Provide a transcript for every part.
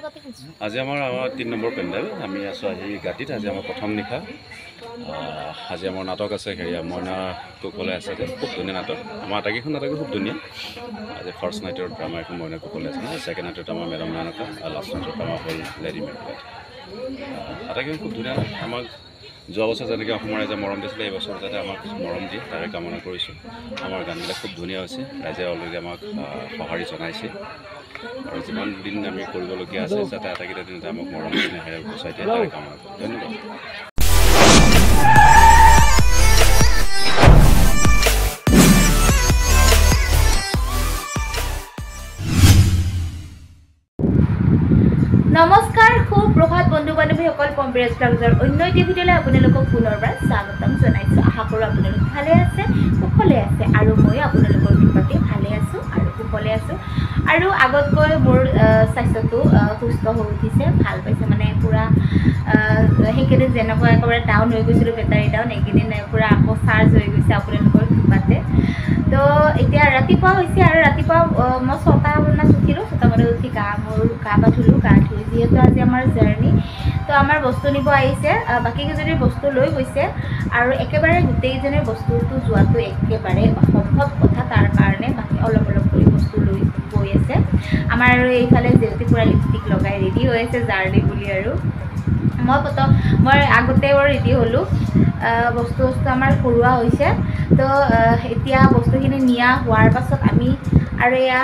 আজি আমাৰ ৩ নম্বৰ পেণ্ডেল আমি আছোঁ আহি গাঁতিত আজি আমাৰ প্ৰথম নিশা আজি আমাৰ নাটক আছে হেৰিয়া মইনা কুকলে আছে খুব ধুনীয়া নাটক আমাৰ আটাইকেইখন নাটকে খুব ধুনীয়া আজি ফাৰ্ষ্ট নাইটৰ আমাৰ এখন মইনা কুকলে আছে ছেকেণ্ড নাইটত আমাৰ মেডাম মেনকা আৰু লাষ্ট নাইটত আমাৰ হ'ল লেডি মেনকা আটাইকেইখন খুব ধুনীয়া আমাক যোৱা বছৰ যেনেকৈ অসমৰ ৰাইজে মৰম দিছিলে এই বছৰ যাতে আমাক মৰম দিয়ে তাৰে কামনা কৰিছোঁ আমাৰ গানবিলাক খুব ধুনীয়া হৈছে ৰাইজে অলৰেডি আমাক সঁহাৰি জনাইছে আৰু যিমান দিন আমি কৰিবলগীয়া আছে যাতে আটাইকেইটা দিনতে আমাক মৰম স্নেহেৰে গুচাই দিয়ে তাৰে কামনা কৰোঁ ধন্যবাদ নমস্কাৰ সুপ্ৰভাত বন্ধু বান্ধৱীসকল পম্পিৰাজ ব্লগৰ অন্য এটি ভিডিঅ'লৈ আপোনালোকক পুনৰবাৰ স্বাগতম জনাইছোঁ আশা কৰোঁ আপোনালোক ভালে আছে কুশলে আছে আৰু মই আপোনালোকৰ কৃপাতে ভালে আছোঁ আৰু কুশলে আছোঁ আৰু আগতকৈ মোৰ স্বাস্থ্যটো সুস্থ হৈ উঠিছে ভাল পাইছে মানে পূৰা সেইকেইদিন যেনেকুৱা একেবাৰে ডাউন হৈ গৈছিলোঁ বেটাৰী ডাউন এইকেইদিন পূৰা আকৌ চাৰ্জ হৈ গৈছে আপোনালোকৰ কৃপাতে তো এতিয়া ৰাতিপুৱা হৈছে আৰু ৰাতিপুৱা মই 6টা মানত উঠিলোঁ 6টা মানত উঠি গা পা ধুলোঁ গা ধুই যিহেতু আজি আমাৰ জাৰ্ণি তো আমাৰ বস্তু নিব আহিছে বাকীকেইজনীৰ বস্তু লৈ গৈছে আৰু একেবাৰে গোটেইকেইজনীৰ বস্তুটো যোৱাটো একেবাৰে অসম্ভৱ কথা তাৰ কাৰণে বাকী অলপ কৰি বস্তু লৈ গৈ আছে আমাৰ আৰু এইফালে যিহেতু পূৰা লিপষ্টিক লগাই ৰেডি হৈ আছে জাৰ্ণি বুলি আৰু মই আগতে ৰেডি হ'লোঁ বস্তু আমাৰ ঘৰুৱা হৈছে তো এতিয়া বস্তুখিনি নিয়া হোৱাৰ পাছত আমি আৰু এয়া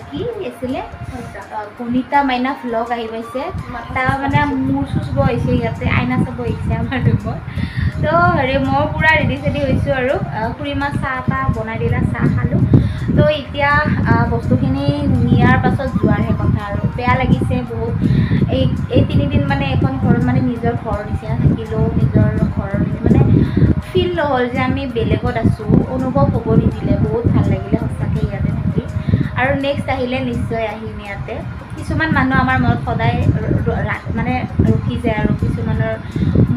কি আছিলে কণিতা মাইনা ভ্লগ আহি পাইছে তাৰ মানে মূৰ চুচব আহিছে ইয়াতে আইনা চাব আহিছে আমাৰ ৰুমত তো মই পূৰা ৰেডি চেডি হৈছোঁ আৰু খুৰীমা চাহ তাহ বনাই দিলে চাহ খালোঁ তো এতিয়া বস্তুখিনি নিয়াৰ পাছত যোৱাৰহে কথা আৰু বেয়া লাগিছে বহুত এই 3 দিন মানে এখন ঘৰত মানে নিজৰ ঘৰৰ নিচিনা থাকিলেও নিজৰ ঘৰৰ মানে ফিল নহ'ল যে আমি বেলেগত আছোঁ অনুভৱ হ'ব নিদিলে বহুত ভাল লাগিলে সঁচাকৈ ইয়াতে থাকি আৰু নেক্সট আহিলে নিশ্চয় আহিম ইয়াতে কিছুমান মানুহ আমাৰ মনত সদায় মানে ৰখি যায় আৰু কিছুমানৰ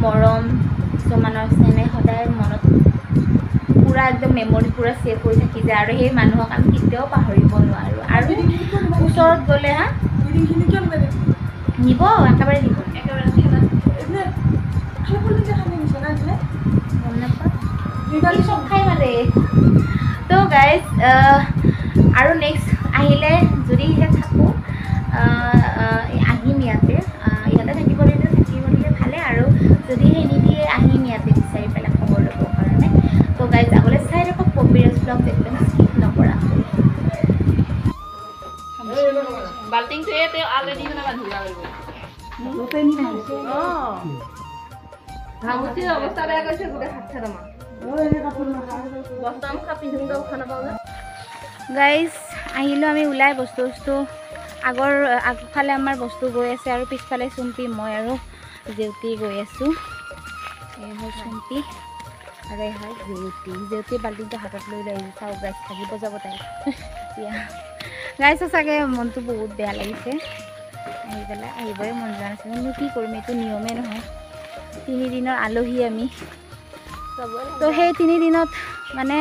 মৰম কিছুমানৰ চেনেহ সদায় মনত পূৰা একদম মেমৰি পূৰা ছেভ হৈ থাকি যায় আৰু সেই মানুহক আমি কেতিয়াও পাহৰিব নোৱাৰোঁ আৰু ওচৰত গ'লে নিব একেবাৰে নিব চব খাই মানে তো গাইজ আৰু নেক্সট আহিলে যদিহে থাকোঁ আহিম ইয়াতে থাকিব দিলে ভালে আৰু যদিহে নিদিয়ে আহিম ইয়াতে বিচাৰি পেলাই খবৰ ল'বৰ কাৰণে তো গাইজ আগলৈ চাই থাকক পম্পিৰাজ ব্লগ একদম স্কিপ নকৰা বাল্টিংটো ইয়াতে অলৰেডি মানে বান্ধিব ভাঙুচিৰ অৱস্থা বেয়া কৰিছে গোটেই হাত চাত আমাৰ গাইজ আহিলোঁ আমি ওলাই বস্তু আগফালে আমাৰ বস্তু গৈ আছে আৰু পিছফালে চুম্পি মই আৰু জেউতি গৈ আছোঁ এই হয় চুম্পি আৰু এই হয় জেউতি বাল্টিংটো হাতত লৈ আহিছোঁ চাওঁ গাইজ থাকিব যাব তাই এতিয়া গাইজ সঁচাকৈ মনটো বহুত বেয়া লাগিছে আহি পেলাই আহিবই মন যোৱা নাছিল কিন্তু কি কৰিম এইটো নিয়মেই নহয় 3 দিনৰ আলহী আমি তো সেই 3 দিনত মানে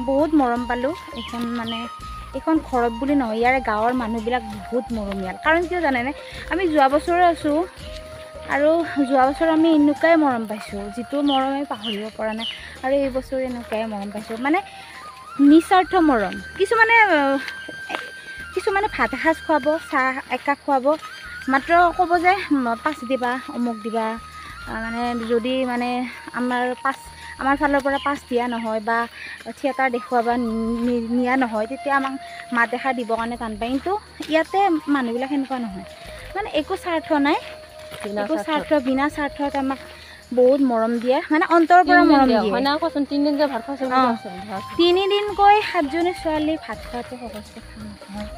বহুত মৰম পালোঁ এইখন ঘৰত বুলি নহয় ইয়াৰে গাঁৱৰ মানুহবিলাক বহুত মৰমীয়াল কাৰণ কিয় জানেনে আমি যোৱা বছৰো আছোঁ আৰু যোৱা বছৰ আমি এনেকুৱাই মৰম পাইছোঁ যিটো মৰম আমি পাহৰিব পৰা নাই আৰু এই বছৰ এনেকুৱাই মৰম পাইছোঁ মানে নিস্বাৰ্থ মৰম কিছুমানে ভাত এসাঁজ খুৱাব চাহ একাপ খুৱাব মাত্ৰ ক'ব যে পাঁচ দিবা অমুক দিবা মানে যদি মানে আমাৰ ফালৰ পৰা পাছ দিয়া নহয় বা থিয়েটাৰ দেখুৱাবা নিয়া নহয় তেতিয়া আমাক মাত এষাৰ দিবৰ কাৰণে টান পায় কিন্তু ইয়াতে মানুহবিলাক সেনেকুৱা নহয় মানে একো স্বাৰ্থ নাই বিনা স্বাৰ্থত আমাক বহুত মৰম দিয়ে মানে অন্তৰৰ পৰা মৰম দিয়ে 3 দিনকৈ 7জনী ছোৱালী ভাত খোৱাটো সহজ কথা নহয়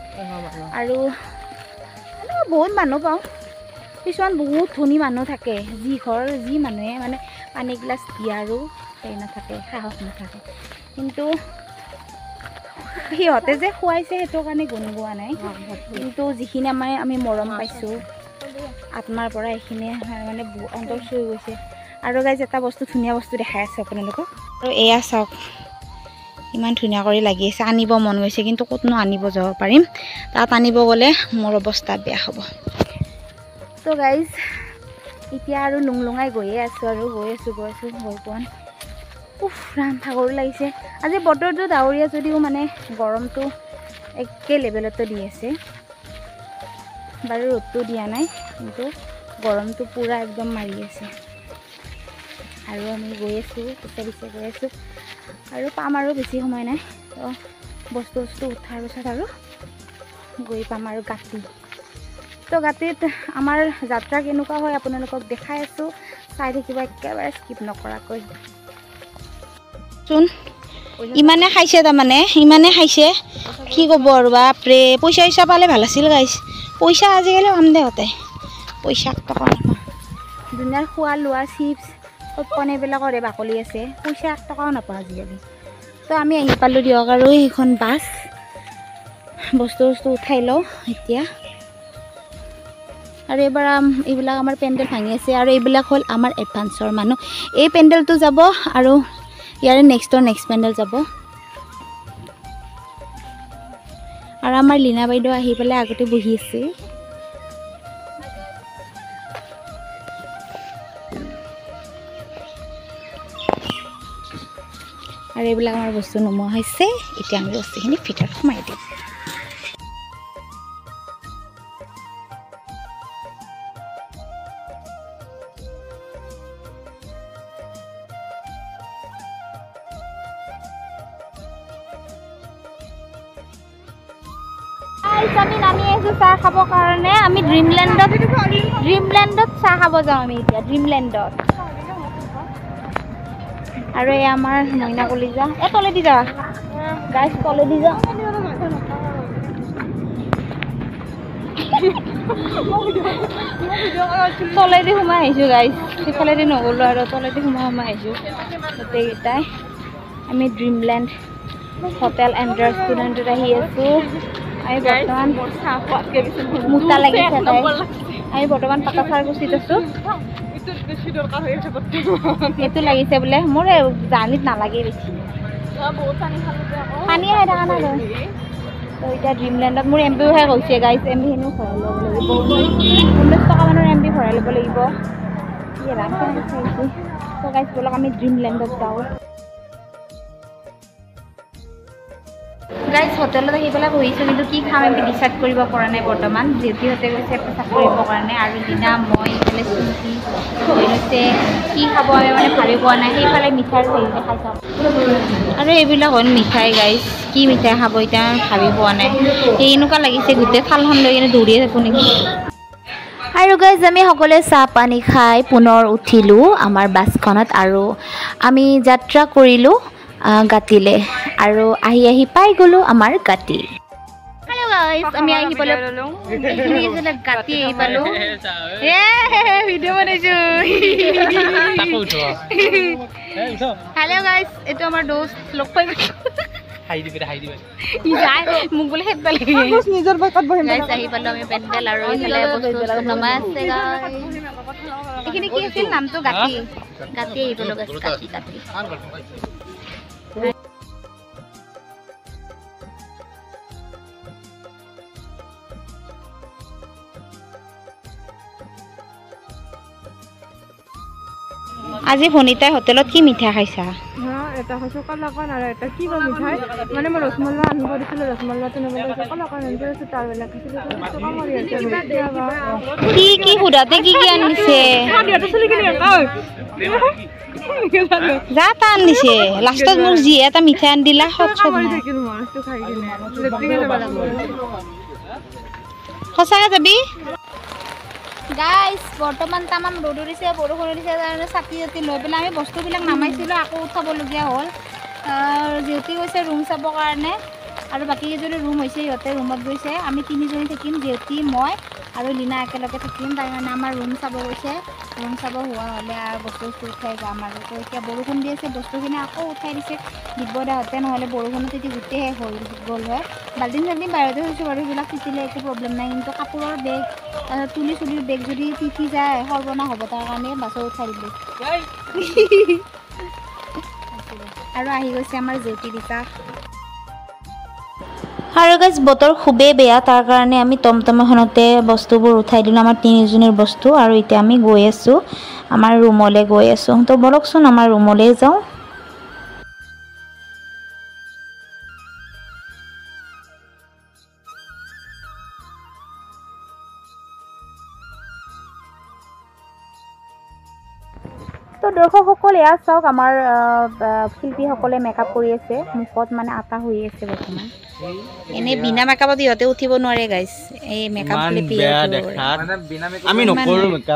আৰু বহুত মানুহ পাওঁ কিছুমান বহুত ধনী মানুহ থাকে যি মানুহে মানে পানী গিলাচ দিয়াৰো নাথাকে সাহস নাথাকে কিন্তু সিহঁতে যে খুৱাইছে সেইটো কাৰণে গুণগোৱা নাই কিন্তু যিখিনি আমি মৰম পাইছোঁ আত্মাৰ পৰা এইখিনিয়ে মানে অন্তৰ চুই গৈছে আৰু গাইজ এটা বস্তু ধুনীয়া বস্তু দেখাই আছে আপোনালোকক আৰু এয়া চাওক ইমান ধুনীয়া কৰি লাগি আছে আনিব মন গৈছে কিন্তু ক'তনো আনিব যাব পাৰিম তাত আনিব গ'লে মোৰ অৱস্থা বেয়া হ'ব তো গাইজ এতিয়া আৰু লুংলুঙাই গৈয়ে আছোঁ আৰু গৈ আছোঁ গৈ পোৱা উফ ৰাম ভাগৰো লাগিছে আজি বতৰটো ডাৱৰীয়া যদিও মানে গৰমটো একে লেভেলতে দি আছে বাৰু ৰ'দটো দিয়া নাই কিন্তু গৰমটো পূৰা একদম মাৰি আছে আৰু আমি গৈ আছোঁ পিছে গৈ আছোঁ আৰু পাম আৰু বেছি সময় নাই তো বস্তু উঠাৰ পিছত আৰু গৈ পাম আৰু গাঁতি তো গাঁতিত আমাৰ যাত্ৰা কেনেকুৱা হয় আপোনালোকক দেখাই আছোঁ চাই থাকিব একেবাৰে স্কিপ নকৰাকৈ চোন ইমানে খাইছে তাৰমানে ইমানে খাইছে কি ক'ব আৰু বাপৰে পইচা পালে ভাল আছিল গাইছ পইচা আজিকালি কাম দে হতে পইচা টকা নাপাওঁ দুনিয়াৰ খোৱা লোৱা চিপছ পপকৰ্ণ এইবিলাকৰে বাকলি আছে পইচা 1 টকাও নাপাওঁ আজিকালি তো আমি আহি পালোঁ দিয়ক আৰু সেইখন বাছ বস্তু উঠাই লওঁ এতিয়া আৰু এইবাৰ এইবিলাক আমাৰ পেণ্ডেল ভাঙি আছে আৰু এইবিলাক হ'ল আমাৰ এডভান্সৰ মানুহ এই পেণ্ডেলটো যাব আৰু ইয়াৰে নেক্সট পেণ্ডেল যাব আৰু আমাৰ লীনা বাইদেউ আহি পেলাই আগতে বহি আছে আৰু এইবিলাক আমাৰ বস্তু নোমোৱা হৈছে এতিয়া আমি বস্তুখিনি ভিতৰত সোমাই দিম আমি নামি আহিছোঁ চাহ খাবৰ কাৰণে আমি ড্ৰিমলেণ্ডত চাহ খাব যাওঁ আমি এতিয়া ড্ৰিমলেণ্ডত আৰু এই আমাৰ মইনা কলিজা তলেদি যা গাইছ তলেদি যা তলেদি সোমাই আহিছোঁ গাইছ সিফালেদি নগ'লোঁ আৰু তলেদি সোমাই আহিছোঁ গোটেইকেইটাই আমি ড্ৰিমলেণ্ড হোটেল এণ্ড ৰেষ্টুৰেণ্টত আহি আছোঁ আমি বৰ্তমান মোটা লাগিছে তাই আমি বৰ্তমান পাকাচাৰ গুচিত আছোঁ এইটো লাগিছে বোলে মোৰ জাৰ্ণিত নালাগে বেছি পানী আহি থকা নাই তো এতিয়া ড্ৰিমলেণ্ডত মোৰ এমবিহে গৈছে গাইছ এমবিখিনিও ভৰাই ল'ব লাগিব 19 টকা মানৰ এমবি ভৰাই ল'ব লাগিব তো গাইছ ব'লক আমি ড্ৰিমলেণ্ডত যাওঁ গাইজ হোটেলত আহি পেলাই বহিছোঁ কিন্তু কি খাম আমি ডিচাইড কৰিব পৰা নাই বৰ্তমান যিহঁতে গৈছে প্ৰচাৰ কৰিবৰ কাৰণে আৰু দিনা মই এইফালে চুজি হৈ লৈছে কি খাব আমি মানে ভাবি পোৱা নাই সেইফালে মিঠাই হেৰি দেখাই চাওঁ আৰু এইবিলাক হ'ল মিঠাই গাইজ কি মিঠাই খাব এতিয়া ভাবি পোৱা নাই সেই এনেকুৱা লাগিছে গোটেই থালখন লৈ কিনে দৌৰিয়ে থাকোঁ নেকি আৰু গাইজ আমি সকলোৱে চাহ পানী খাই পুনৰ উঠিলোঁ আমাৰ বাছখনত আৰু আমি যাত্ৰা কৰিলোঁ গাঁতিলে আৰু আহি পাই গ'লোঁ আমাৰ গাঁতি হেল্ল' গাইজ আমি আহি পালোঁ গাঁতি আহি পালোঁ ভিডিঅ' বনাইছোঁ হেল্ল' গাইজ এইটো আমাৰ দোস্ত লগ পাই গৈছোঁ মোক বোলে খেদ পালে গাইজ আহি পালোঁ আমি পেণ্ডেল আৰু এইফালে বস্তু নমাই আছে এইখিনি কি আছিল নামটো গাঁতি আহি পালোঁ গাঁতি আজি ভনিতাই হোটেলত কি মিঠাই খাইছা এটা খাইছোঁ কলাকান আৰু এটা কি বা মিঠাই মানে মই ৰসমলাই আনিব দিছিলোঁ ৰসমলাইটো নবনাইছোঁ কলাকান আনিব দিছোঁ তাৰবিলাক কি সোধাতে কি আনিছে যা তা আনিছে লাষ্টত মোক যি এটা মিঠাই আনি দিলা সঁচাকৈ যাবি গাইজ বৰ্তমান তামাম ৰ'দ দিছে বৰষুণ দিছে কাৰণে ছাতি লৈ পেলাই আমি বস্তুবিলাক নামাইছিলোঁ আকৌ উঠাবলগীয়া হ'ল যিহেতু গৈছে ৰুম চাবৰ কাৰণে আৰু বাকী কেইজনী ৰুম হৈছে সিহঁতে ৰুমত গৈছে আমি 3জনী থাকিম যিহেতু মই আৰু লীনা একেলগে থাকিম তাৰ কাৰণে আমাৰ ৰুম চাব গৈছে ৰুম চাব হোৱা হ'লে আৰু বস্তু উঠাই যাম আৰু তো এতিয়া বৰষুণ দি আছে বস্তুখিনি আকৌ উঠাই দিছে দিব্যদাহঁতে নহ'লে বৰষুণত তেতিয়া গোটেই শেষ হৈ গ'ল হয় বাল্টিং চাল্টিং বাহিৰতে থৈছোঁ বাৰু সেইবিলাক তিতিলে একো প্ৰব্লেম নাই কিন্তু কাপোৰৰ বেগ তুলিৰ বেগ যদি তিতি যায় সৰ্বনাশ হ'ব তাৰ কাৰণে বাছত উঠাই দিলোঁ আৰু আহি গৈছে আমাৰ জেউতি দিতা আৰু গাইজ বতৰ খুবেই বেয়া, তাৰ কাৰণে আমি টমটমখনতে বস্তুবোৰ উঠাই দিলোঁ, আমাৰ তিনিজনীৰ বস্তু। আৰু এতিয়া আমি গৈ আছোঁ, আমাৰ ৰুমলৈ গৈ আছোঁ। তো বলকচোন আমাৰ ৰুমলৈ যাওঁ। তো দৰ্শকসকল এয়া চাওক, আমাৰ শিল্পীসকলে মেকআপ কৰি আছে, মুখত মানে আটা হৈ আছে বৰ্তমান। এনে বিনা মেকআপত ইহঁতে উঠিব নোৱাৰে গাইজ, এই মেকআপ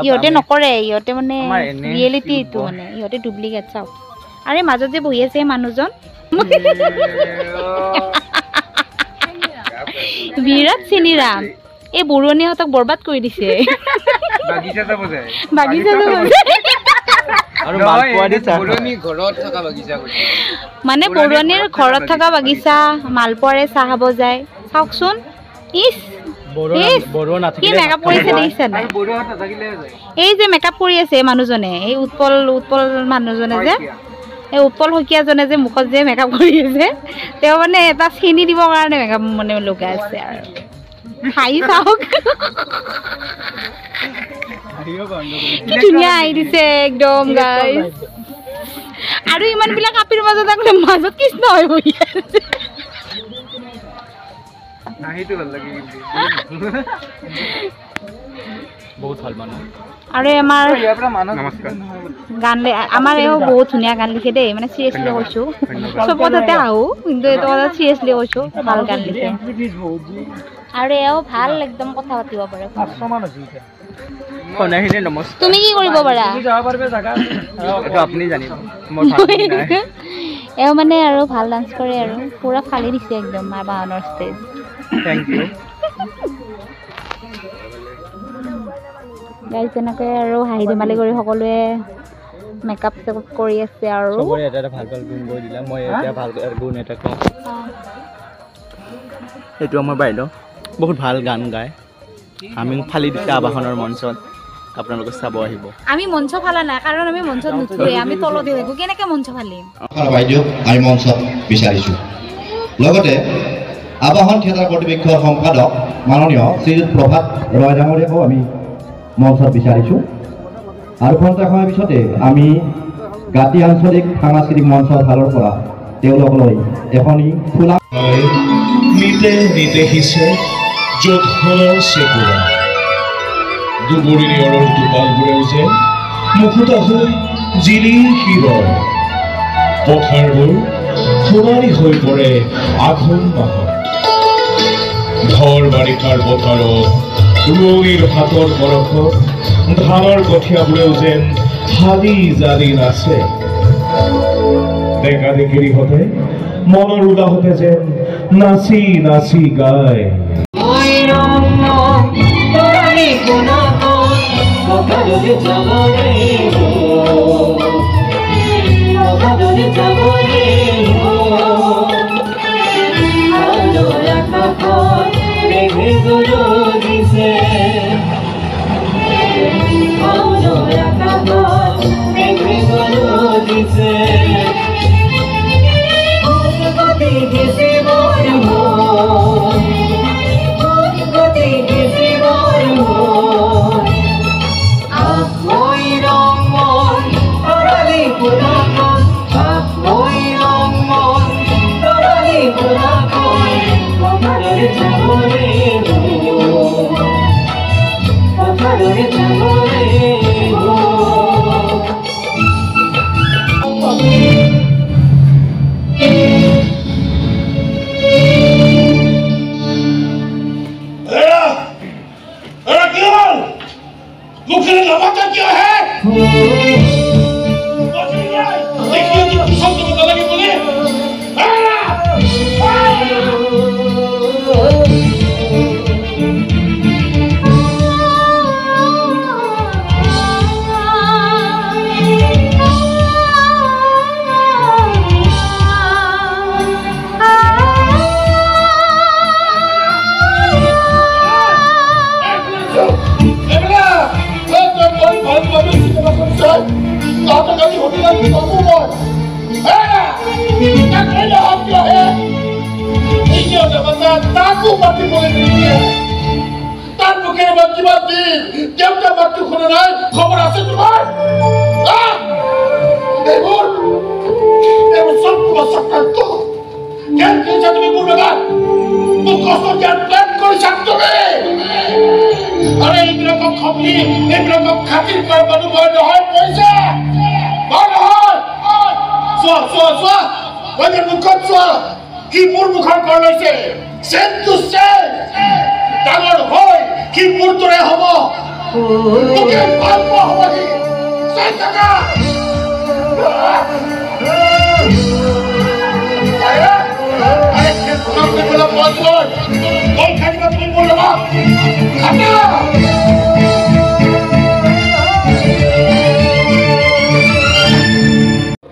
ইহঁতে নকৰে, ইহঁতে মানে ৰিয়েলিটি এইটো, মানে ইহঁতে ডুপ্লিকেট। চাওক আৰে মাজত যে বহি আছে মানুহজন বিৰাট চিনিৰাম, এই বুঢ়নীহঁতক বৰবাদ কৰি দিছে। মানে বৰুৱানীৰ ঘৰত থকা বাগিচা, মালপোৱাৰে চাহ খাব যায়। চাওকচোন ইচ কি মেকআপ কৰিছে দেখিছে নাই? এই যে মেকআপ কৰি আছে মানুহজনে, এই উৎপল মানুহজনে যে, এই উৎপল শইকীয়াজনে যে মুখত যে মেকআপ কৰি আছে, তেওঁ মানে এটা চেনি দিবৰ কাৰণে মেকআপ মানে লগাই আছে। আৰু খাই চাওক কি ধুনীয়া আহি দিছে একদম গাইজ। আৰু ইমানবিলাক কাপিৰ মাজত মাজত কৃষ্ণ হৈ বহি আছে। আৰু আমাৰ গান আমাৰ এও বহুত ধুনীয়া গান লিখে দেই, মানে চিৰিয়াছলি কৈছোঁ, চব কথাতে আহোঁ কিন্তু এইটো কথা চিৰিয়াছলি কৈছোঁ, ভাল গান লিখে। আৰু এও ভাল একদম কথা পাতিব পাৰে। তুমি কি কৰিব পাৰা এও মানে আৰু ভাল ডান্স কৰে আৰু পুৰা ফালি দিছে একদম মা বাহনৰ ষ্টেজ। গাইজ তেনেকৈ আৰু হাঁহি ধেমালি কৰি সকলোৱে মেকআপ চেকআপ কৰি আছে। আৰু এইটো আমাৰ বাইদেউ বহুত ভাল গান গায়, আমি ফালি দিছে আবাহনৰ মঞ্চত, আপোনালোকে চাব আহিব। আমি মঞ্চ ফালা নাই, কাৰণ আমি মঞ্চত নুঠোৱে, আমি তলতে থাকোঁ, কেনেকৈ মঞ্চ ফালিম? বাইদেউক আমি মঞ্চত বিচাৰিছোঁ। লগতে আবাহন থিয়েটাৰ কৰ্তৃপক্ষৰ সম্পাদক মাননীয় শ্ৰীযুত প্ৰভাত ৰয় ডাঙৰীয়াকো আমি মঞ্চত বিচাৰিছোঁ। আৰু খন্তেক সময়ৰ পিছতে আমি গাতি আঞ্চলিক সাংস্কৃতিক মঞ্চৰ ফালৰ পৰা তেওঁলোকলৈ এখনি খোলা নিতে নিতে হিছে য'ত হলৰ চেকুৰা দুবৰি নিয়ৰৰ টোপালবোৰেও যে মুকুতা হৈ জিলি শিৰৰ পথাৰবোৰ সোণাৰী হৈ পৰে আঘোণ মাহত। ধৰ বাৰিষাৰ পথাৰত ৰোৱনীৰ হাতৰ বৰফত ধানৰ কঠীয়াবোৰেও যেন হালি জালি নাচে। ডেকা ডেকেৰিহঁতে মনৰ উলাহতে যেন নাচি নাচি গায়। এতিয়াও দেৱতা তাকো মাতিবলৈ নিদিয়ে তাৰ মুখেৰে মই কিমান দিন দেউতা মাতটো শুনা নাই খবৰ আছে তোমাৰ এইবোৰ চব তোমাৰ চক্ৰান্ত জ্ঞান কৰিছা তুমি মোৰ লগত মোক কষ্ট দিয়াৰ প্লেন কৰিছা তুমি আৰে এইবিলাকক খপি এইবিলাকক খাতিৰ কৰা মানুহ মই নহয় পইচা মই নহয় চোৱা চোৱা চোৱা মই যে মুখত চোৱা কি মোৰ মুখৰ কৰ লৈছে চেম টু চেম ডাঙৰ হৈ কি মোৰ দৰে হ'ব তোকে ভাল পোৱা হ'ব সি চাই থাকা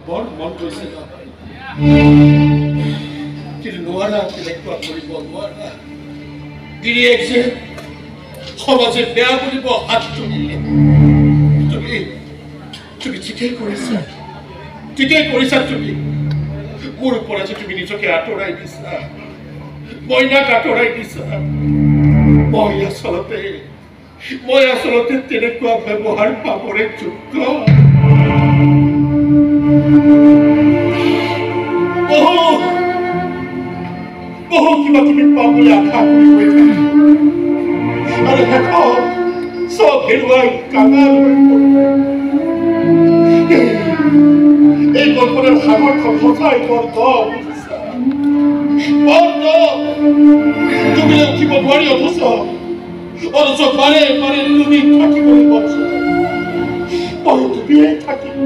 বৰ মন গৈছে কিন্তু নোৱাৰা কেনেকুৱা কৰিব নোৱাৰা গিৰিয়েক যে সমাজে বেয়া বুলিব হাত তুলিলে তুমি ঠিকেই কৰিছা তুমি মোৰ পৰা যে তুমি নিজকে আঁতৰাই দিছা মইনাক আঁতৰাই দিছা মই আচলতে তেনেকুৱা ব্যৱহাৰ পাবৰে যোগ্য বহু কিবা কিবি পাবলৈ আশা কৰি আৰু শেষত চব হেৰুৱাই কাঙাল হৈ পৰিলে এই কল্পনাৰ সাগৰখন সঁচাই বৰ দম তুমি উঠিব নোৱাৰি অথচ বাৰে বাৰে তুমি থাকিবলৈ বঞ্চ মই তুমিয়েই থাকিম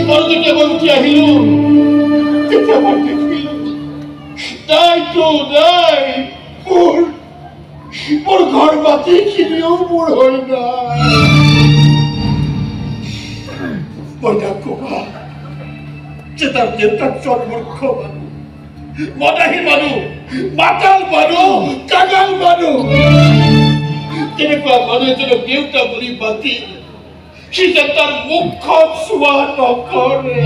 আৰু যেতিয়া মই উঠি আহিলো তেতিয়া মই দেখিলো নাই মোৰ ঘৰ মাটিখিনিও মোৰ হৈ নাই মইনাক কবা যে তাৰ দেউতাক জন্মূৰ্খ মানুহ মদাহী মানুহ মাতাল মানুহ কাঙাল মানুহ তেনেকুৱা মানুহ এজনক দেউতা বুলি মাতি সি যে তাৰ মুখখন চোৱা নকৰে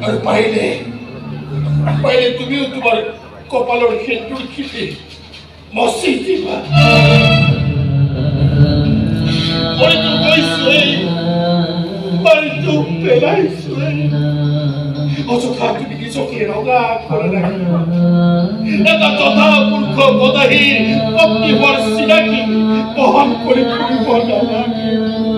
আৰু পাৰিলে তুমিও তোমাৰ কপালৰ সেন্দুৰ খিলি মচি দিবা মইতো গৈছোৱেই মইতো পেলাইছোৱেই অযথা তুমি নিজকে ৰঙা কৰি ৰাখিবা এটা তথা মূৰ্খ মদাহী পত্নী হোৱাৰ চিনাকি বহন কৰি ফুৰিব নালাগে